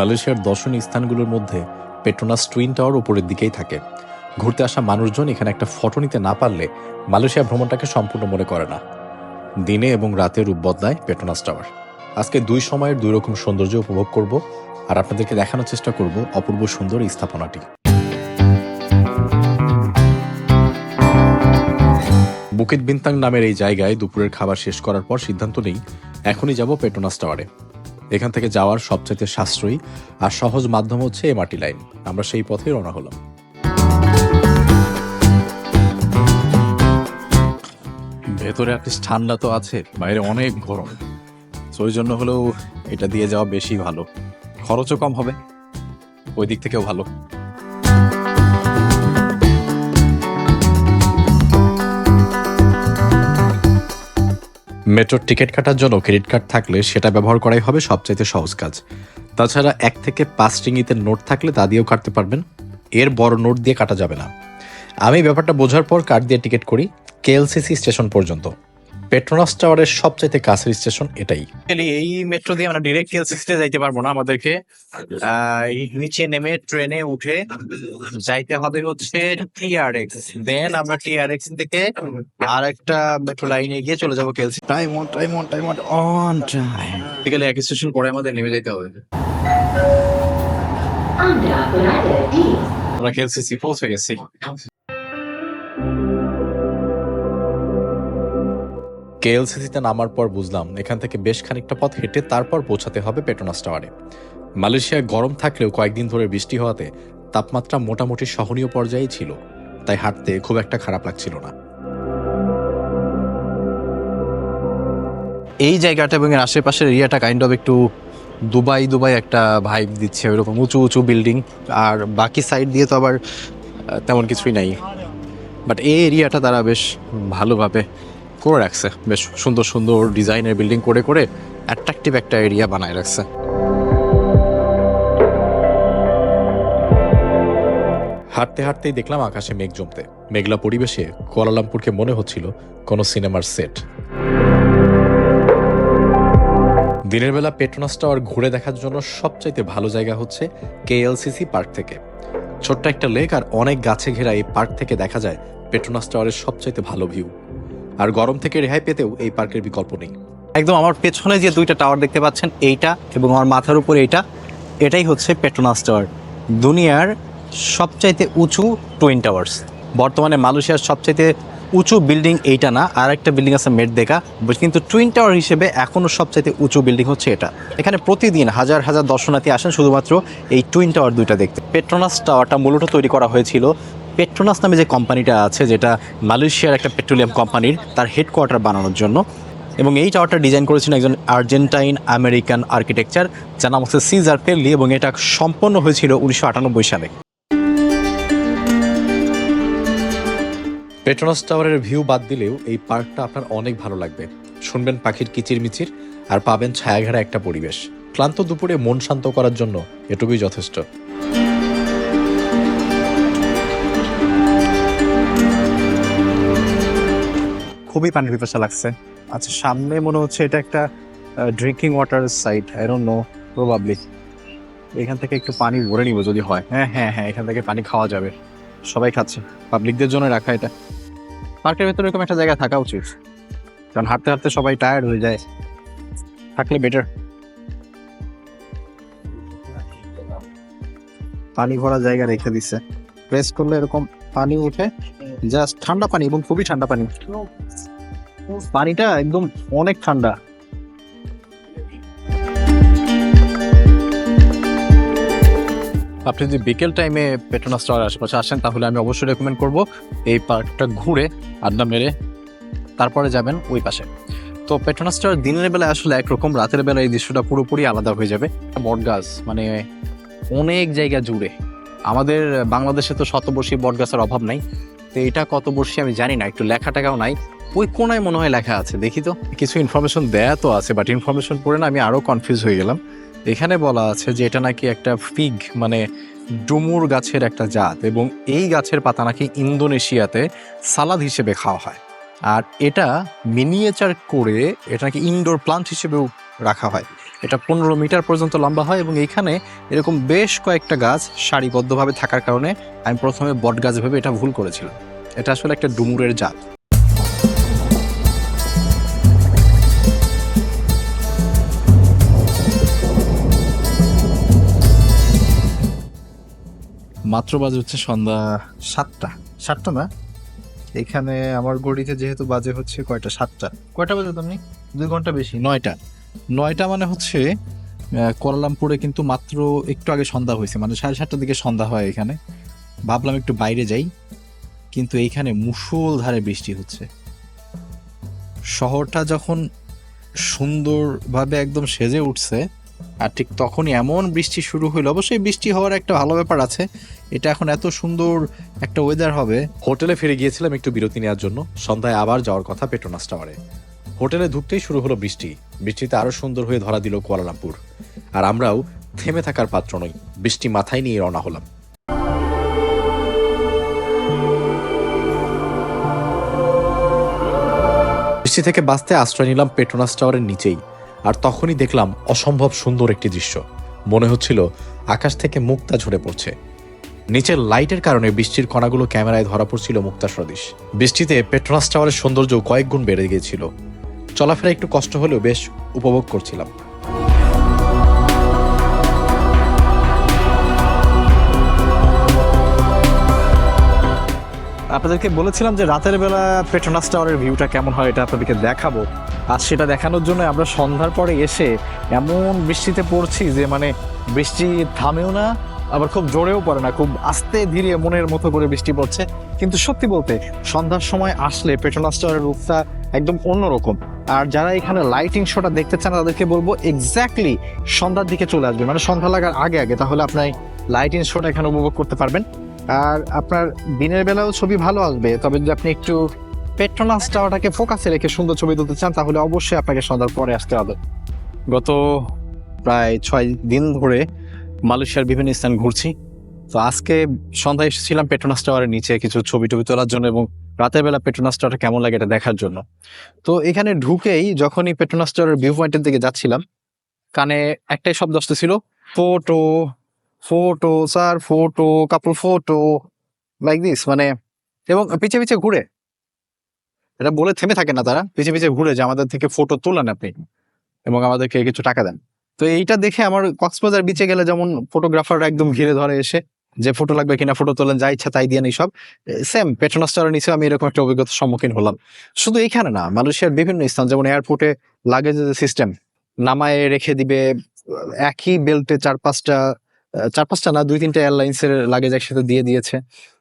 মালয়েশিয়ার দর্শনীয় স্থানগুলোর মধ্যে পেট্রোনাস টুইন টাওয়ার উপরের দিকেই থাকে। ঘুরতে আসা মানুষজন এখানে একটা ফটো নিতে না পারলে মালয়েশিয়া ভ্রমণটাকে সম্পূর্ণ মনে করে না। দিনে এবং রাতে রূপ বদলায় পেট্রোনাস টাওয়ার। আজকে দুই সময়ের দুই রকম সৌন্দর্য উপভোগ করব আর আপনাদেরকে দেখানোর চেষ্টা করব অপূর্ব সুন্দর এই স্থাপনাটি। বুকিত বিন্তাং নামের এই জায়গায় দুপুরের খাবার শেষ করার পর সিদ্ধান্ত নেই এখনই যাব পেট্রোনাস টাওয়ারে। এখান থেকে যাওয়ার সবচেয়ে সাশ্রয়ী আর সহজ মাধ্যম হচ্ছে এমআরটি লাইন। আমরা সেই পথে রওনা হলাম। ভেতরে অ্যাটলিস্ট ঠান্ডা তো আছে, বাইরে অনেক গরম, তো ওই জন্য হলেও এটা দিয়ে যাওয়া বেশি ভালো। খরচও কম হবে, ওই দিক থেকেও ভালো। মেট্রোর টিকিট কাটার জন্য ক্রেডিট কার্ড থাকলে সেটা ব্যবহার করাই হবে সবচাইতে সহজ কাজ। তাছাড়া 1 থেকে 5 রিঙ্গিতের নোট থাকলে তা দিয়েও কাটতে পারবেন, এর বড় নোট দিয়ে কাটা যাবে না। আমি ব্যাপারটা বোঝার পর কার্ড দিয়ে টিকিট করি কেএলসিসি স্টেশন পর্যন্ত। পেট্রোনাস টাওয়ারের সবচাইতে কাছের স্টেশন এটাই। এই মেট্রো দিয়ে আমরা ডিরেক্ট কেএলসিসিতে যাইতে পারবো না, আমাদেরকে নিচে নেমে ট্রেনে উঠে যাইতে হবে হচ্ছে টিআরএক্স। দেন আমরা টিআরএক্স থেকে আরেকটা মেট্রো লাইনে গিয়ে চলে যাবো কেএলসি। Time on time. বিকেলে এক স্টেশন পরে আমাদের নেমে যেতে হবে। আমরা কেএলসিসি পৌঁছে গেছি। কেএলসিসিতে নামার পর বুঝলাম এখান থেকে বেশ খানিকটা পথ হেঁটে তারপর পৌঁছাতে হবে পেট্রোনাস টাওয়ারে। মালয়েশিয়ায় গরম থাকলেও কয়েকদিন ধরে বৃষ্টি হওয়াতে তাপমাত্রা মোটামুটি সহনীয় পর্যায়ে ছিল, তাই হাঁটতে খুব একটা খারাপ লাগছিল না। এই জায়গাটা এবং এর আশেপাশের এরিয়াটা কাইন্ড অফ একটু দুবাই একটা ভাইব দিচ্ছে, ওইরকম উঁচু উঁচু বিল্ডিং। আর বাকি সাইড দিয়ে তো আবার তেমন কিছুই নাই, বাট এই এরিয়াটা তারা বেশ ভালোভাবে করে রাখছে। বেশ সুন্দর সুন্দর ডিজাইনের বিল্ডিং করে করে অ্যাট্রাকটিভ একটা এরিয়া বানায় রাখছে। হাঁটতে হাঁটতেই দেখলাম আকাশে মেঘ জমতে। মেঘলা পরিবেশে কুয়ালালামপুরকে মনে হচ্ছিল কোনো সিনেমার সেট। দিনের বেলা পেট্রোনাস টাওয়ার ঘুরে দেখার জন্য সবচাইতে ভালো জায়গা হচ্ছে কেএলসিসি পার্ক থেকে। ছোট্ট একটা লেক আর অনেক গাছে ঘেরা এই পার্ক থেকে দেখা যায় পেট্রোনাস টাওয়ারের সবচাইতে ভালো ভিউ। আর গরম থেকে রেহাই পেতেও এই পার্কের বিকল্প নেই। একদম আমার পেছনে যে দুইটা টাওয়ার দেখতে পাচ্ছেন, এইটা এবং আমার মাথার উপর এটাই হচ্ছে পেট্রোনাস টাওয়ার, দুনিয়ার সবচাইতে উঁচু টুইন টাওয়ার্স। বর্তমানে মালয়েশিয়ার সবচাইতে উঁচু বিল্ডিং এইটা না, আর একটা বিল্ডিং আছে মেটদেকা, কিন্তু টুইন টাওয়ার হিসেবে এখনও সবচাইতে উঁচু বিল্ডিং হচ্ছে এটা। এখানে প্রতিদিন হাজার হাজার দর্শনার্থী আসেন শুধুমাত্র এই টুইন টাওয়ার দুইটা দেখতে। পেট্রোনাস টাওয়ারটা মূলত তৈরি করা হয়েছিল পেট্রোনাস নামে যে কোম্পানিটা আছে, যেটা মালয়েশিয়ার একটা পেট্রোলিয়াম কোম্পানির, তার হেডকোয়ার্টার বানানোর জন্য। এবং এই টাওয়ারটা ডিজাইন করেছিলেন একজন আর্জেন্টাইন আমেরিকান আর্কিটেকচার, যার নাম হচ্ছে সিজার পেল্লি, এবং এটা সম্পন্ন হয়েছিল 1998 সালে। পেট্রোনাস টাওয়ারের ভিউ বাদ দিলেও এই পার্কটা আপনার অনেক ভালো লাগবে। শুনবেন পাখির কিচিরমিচির আর পাবেন ছায়াঘেরা একটা পরিবেশ। ক্লান্ত দুপুরে মন শান্ত করার জন্য এটুকুই যথেষ্ট। খুবই পানির পিপাসা লাগছে। আচ্ছা, সামনে মনে হচ্ছে এটা একটা drinking water site, I don't know, probably. এখান থেকে একটু পানি ভরে নিব যদি হয়। হ্যাঁ, এখান থেকে পানি খাওয়া যাবে, সবাই খাচ্ছে, পাবলিকদের জন্য রাখা এটা। পার্কের ভেতরে এরকম একটা জায়গা থাকা উচিত, কারণ হাঁটতে হাঁটতে সবাই টায়ার্ড হয়ে যায়, থাকলে বেটার। পানি ভরা জায়গা রেখে দিচ্ছে, প্রেস করলে এরকম পানি উঠে, জাস্ট ঠান্ডা পানি, এবং খুবই ঠান্ডা পানি। পানিটা একদম অনেক ঠান্ডা। আপনি যদি বিকেল টাইমে পেট্রোনাস টাওয়ার আশেপাশে আসেন, তাহলে আমি অবশ্যই রেকমেন্ড করব এই পার্কটা ঘুরে আড্ডা মেরে তারপরে যাবেন ওই পাশে। তো পেট্রোনাস টাওয়ার দিনের বেলায় আসলে একরকম, রাতের বেলায় এই দৃশ্যটা পুরোপুরি আলাদা হয়ে যাবে। বটগাছ মানে অনেক জায়গা জুড়ে। আমাদের বাংলাদেশে তো শতবর্ষী বটগাছের অভাব নাই, তো এটা কত বর্ষী আমি জানি না, একটু লেখা টাকাও নাই। ওই কোনায় মনে হয় লেখা আছে, দেখি তো। কিছু ইনফরমেশন দেয়া তো আছে, বাট ইনফরমেশন পড়ে না আমি আরও কনফিউজ হয়ে গেলাম। এখানে বলা আছে যে এটা নাকি একটা ফিগ মানে ডুমুর গাছের একটা জাত, এবং এই গাছের পাতা নাকি ইন্দোনেশিয়াতে সালাদ হিসেবে খাওয়া হয়। আর এটা মিনিয়েচার করে এটা নাকি ইনডোর প্লান্ট হিসেবেও রাখা হয়। এটা 15 মিটার পর্যন্ত লম্বা হয় এবং এইখানে এরকম বেশ কয়েকটা গাছ সারিবদ্ধভাবে থাকার কারণে আমি প্রথমে বট গাছ ভেবে এটা ভুল করেছিলাম। এটা আসলে একটা ডুমুরের জাত। মাত্র বাজে হচ্ছে সন্ধ্যা 7টা না, এখানে আমার ঘড়িতে যেহেতু বাজে হচ্ছে কয়টা, 7টা। কয়টা বাজে তুমি? 2 ঘন্টা বেশি, 9টা মানে হচ্ছে কুয়ালালামপুরে কিন্তু মাত্র একটু আগে সন্ধ্যা হয়েছে, মানে 7:30টার দিকে সন্ধ্যা হয় এখানে। ভাবলাম একটু বাইরে যাই, কিন্তু এইখানে মুষলধারে বৃষ্টি হচ্ছে। শহরটা যখন সুন্দরভাবে একদম সেজে উঠছে আর ঠিক তখনই এমন বৃষ্টি শুরু হইলো। অবশ্যই বৃষ্টি হওয়ার একটা ভালো ব্যাপার আছে, এটা এখন এত সুন্দর একটা ওয়েদার হবে। হোটেলে ফিরে গিয়েছিলাম একটু বিরতি নেওয়ার জন্য। সন্ধ্যায় আবার যাওয়ার কথা পেট্রোনাস টাওয়ারে। হোটেলে ঢুকতেই শুরু হলো বৃষ্টি। বৃষ্টিতে আরো সুন্দর হয়ে ধরা দিল কুয়ালালামপুর। আর আমরাও থেমে থাকার পাত্র নই, বৃষ্টি মাথায় নিয়ে রওনা হলাম। বৃষ্টি থেকে বাঁচতে আশ্রয় নিলাম পেট্রোনাস টাওয়ারের নিচেই। আর তখনই দেখলাম অসম্ভব সুন্দর একটি দৃশ্য। মনে হচ্ছিল আকাশ থেকে মুক্তা ঝরে পড়ছে। নিচের লাইটের কারণে বৃষ্টির কণাগুলো ক্যামেরায় ধরা পড়ছিল মুক্তা সদৃশ। বৃষ্টিতে পেট্রোনাস টাওয়ারের সৌন্দর্য কয়েক গুণ বেড়ে গিয়েছিল। চলাফেরা একটু কষ্ট হলেও বেশ উপভোগ করছিলাম। আপনাদেরকে বলেছিলাম যে রাতের বেলা পেট্রোনাস টাওয়ারের ভিউটা কেমন হয় এটা আপনাদেরকে দেখাবো। আর সেটা দেখানোর জন্য আমরা সন্ধ্যার পরে এসে এমন বৃষ্টিতে পড়ছি যে মানে বৃষ্টি থামেও না, আবার খুব জোরেও পড়ে না, খুব আস্তে ধীরে মনের মতো করে বৃষ্টি পড়ছে। কিন্তু সত্যি বলতে সন্ধ্যার সময় আসলে পেট্রোনাস টাওয়ারের রূপটা একদম অন্যরকম। আর যারা এখানে লাইটিং শোটা দেখতে চান তাদেরকে বলবো এক্স্যাক্টলি সন্ধ্যার দিকে চলে আসবে, মানে সন্ধ্যা লাগার আগে আগে, তাহলে আপনার লাইটিং শোটা এখানে উপভোগ করতে পারবেন। আর আপনার দিনের বেলাও ছবি ভালো আসবে, তবে যদি আপনি একটু পেট্রোনাস টাওয়ারটাকে ফোকাসে রেখে সুন্দর ছবি তুলতে চান তাহলে অবশ্যই আপনাকে সন্ধ্যার পরে আসতে হবে। গত প্রায় 6 দিন ধরে মালয়েশিয়ার বিভিন্ন স্থান ঘুরছি। তো আজকে সন্ধ্যায় এসেছিলাম পেট্রোনাস টাওয়ারের নিচে কিছু ছবি টবি তোলার জন্য এবং রাতের বেলা পেট্রোনাস টাওয়ারটা কেমন লাগে এটা দেখার জন্য। তো এখানে ঢুকেই যখনই পেট্রোনাস টাওয়ারের ভিউ পয়েন্টের দিকে যাচ্ছিলাম, কানে একটাই শব্দ আসতেছিল, photo photo sir, photo couple, photo, like this, মানে। এবং পিছে পিছে ঘুরে, এটা বলে থেমে থাকে না তারা, পিছে পিছে ঘুরে যে আমাদের থেকে ফটো তোলেন আপনি এবং আমাদেরকে কিছু টাকা দেন। তো এইটা দেখে আমার কক্সবাজার বিচে গেলে যেমন ফটোগ্রাফাররা একদম ঘিরে ধরে এসে যে ফটো লাগবে কিনা, ফটো তোলেন, যা ইচ্ছা তাই দিয়ে নেই সব, সেম পেট্রোনাস টাওয়ারের নিচে আমি এরকম একটা অভিজ্ঞতার সম্মুখীন হলাম। শুধু এইখানে না, মালয়েশিয়ার বিভিন্ন স্থান যেমন এয়ারপোর্টে লাগেজের সিস্টেম নামায় রেখে দিবে একই বেল্টে 4-5টা না 2-3টা এয়ারলাইন্সের লাগেজ একসাথে দিয়ে দিয়েছে।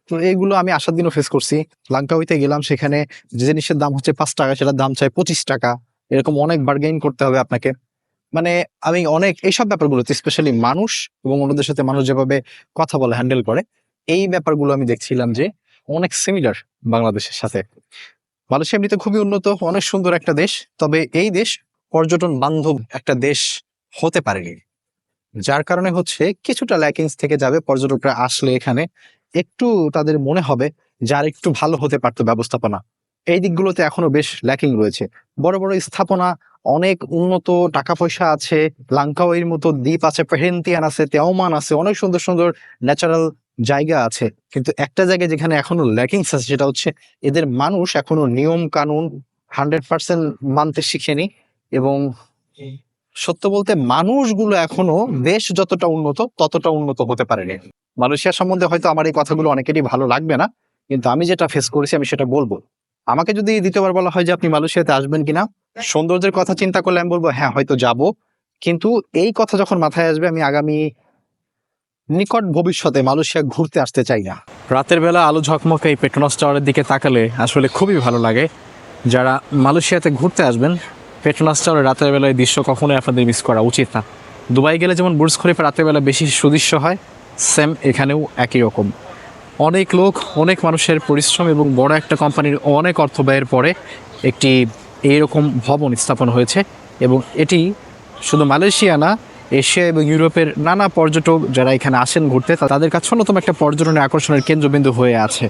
তো এইগুলো আমি আসার দিনও ফেস করছি। লাঙ্কাউইতে গেলাম, সেখানে যে জিনিসের দাম হচ্ছে 5 টাকা সেটার দাম চাই 25 টাকা। এরকম অনেক বার্গেইন করতে হবে আপনাকে। মানে আমি অনেক এইসব ব্যাপারগুলোতে, স্পেশালি মানুষ এবং অন্যদের সাথে মানুষ যেভাবে কথা বলে, হ্যান্ডেল করে, এই ব্যাপারগুলো আমি দেখছিলাম যে অনেক সিমিলার বাংলাদেশের সাথে। মালয়েশিয়া এমনিতে খুবই উন্নত, অনেক সুন্দর একটা দেশ, তবে এই দেশ পর্যটন বান্ধব একটা দেশ হতে পারেনি, যার কারণে হচ্ছে কিছুটা ল্যাকিংস থেকে যাবে। পর্যটকরা আসলে এখানে একটু তাদের মনে হবে যার একটু ভালো হতে পারতো ব্যবস্থাপনা। এই দিকগুলোতে এখনো বেশ ল্যাকিং রয়েছে। বড় বড় স্থাপনা, অনেক উন্নত, টাকা পয়সা আছে, লাঙ্কাওয়ের মতো দ্বীপ আছে, পেহেন্তিয়ান আছে, তেওমান আছে, অনেক সুন্দর সুন্দর ন্যাচারাল জায়গা আছে। কিন্তু একটা জায়গায় যেখানে এখনো ল্যাকিংস আছে সেটা হচ্ছে এদের মানুষ এখনো নিয়ম কানুন 100% মানতে শিখেনি। এবং সত্য বলতে মানুষগুলো এখনো দেশ যতটা উন্নত ততটা উন্নত হতে পারেনি। মালয়েশিয়া সম্বন্ধে হয়তো আমার এই কথাগুলো অনেকেরই ভালো লাগবে না, কিন্তু আমি যেটা ফেস করেছি আমি সেটা বলবো। আমাকে যদি দ্বিতীয়বার বলা হয় যে আপনি মালয়েশিয়াতে আসবেন কিনা, সৌন্দর্যের কথা চিন্তা করলে আমি বলবো হ্যাঁ হয়তো যাব, কিন্তু এই কথা যখন মাথায় আসবে আমি আগামী নিকট ভবিষ্যতে মালয়েশিয়া ঘুরতে আসতে চাই না। রাতের বেলা আলো ঝকমকে এই পেট্রোনাস টাওয়ারের দিকে তাকালে আসলে খুবই ভালো লাগে। যারা মালয়েশিয়াতে ঘুরতে আসবেন, পেট্রোনাস টাওয়ারের রাতের বেলায় দৃশ্য কখনোই আপনাদের মিস করা উচিত না। দুবাই গেলে যেমন বুর্জ খলিফা রাতের বেলা বেশি সুদৃশ্য হয়, সেম এখানেও একই রকম। অনেক লোক, অনেক মানুষের পরিশ্রম এবং বড় একটা কোম্পানির অনেক অর্থ ব্যয়ের পরে একটি এইরকম ভবন স্থাপন হয়েছে। এবং এটি শুধু মালয়েশিয়া না, এশিয়া এবং ইউরোপের নানা পর্যটক যারা এখানে আসেন ঘুরতে, তাদের কাছে অন্যতম একটা পর্যটনের আকর্ষণের কেন্দ্রবিন্দু হয়ে আছে।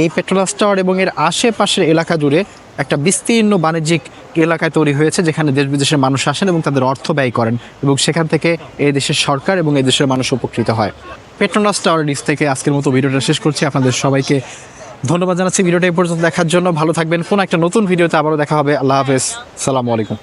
এই পেট্রোনাস টাওয়ার এবং এর আশেপাশের এলাকা জুড়ে একটা বিস্তীর্ণ বাণিজ্যিক এলাকায় তৈরি হয়েছে, যেখানে দেশ বিদেশের মানুষ আসেন এবং তাদের অর্থ ব্যয় করেন, এবং সেখান থেকে এই দেশের সরকার এবং এই দেশের মানুষ উপকৃত হয়। পেট্রোনাস টাওয়ার নিচ থেকে আজকের মতো ভিডিওটা শেষ করছি। আপনাদের সবাইকে ধন্যবাদ জানাচ্ছি ভিডিওটা এই পর্যন্ত দেখার জন্য। ভালো থাকবেন। কোনো একটা নতুন ভিডিওতে আবারও দেখা হবে। আল্লাহ হাফেজ, সালামু আলাইকুম।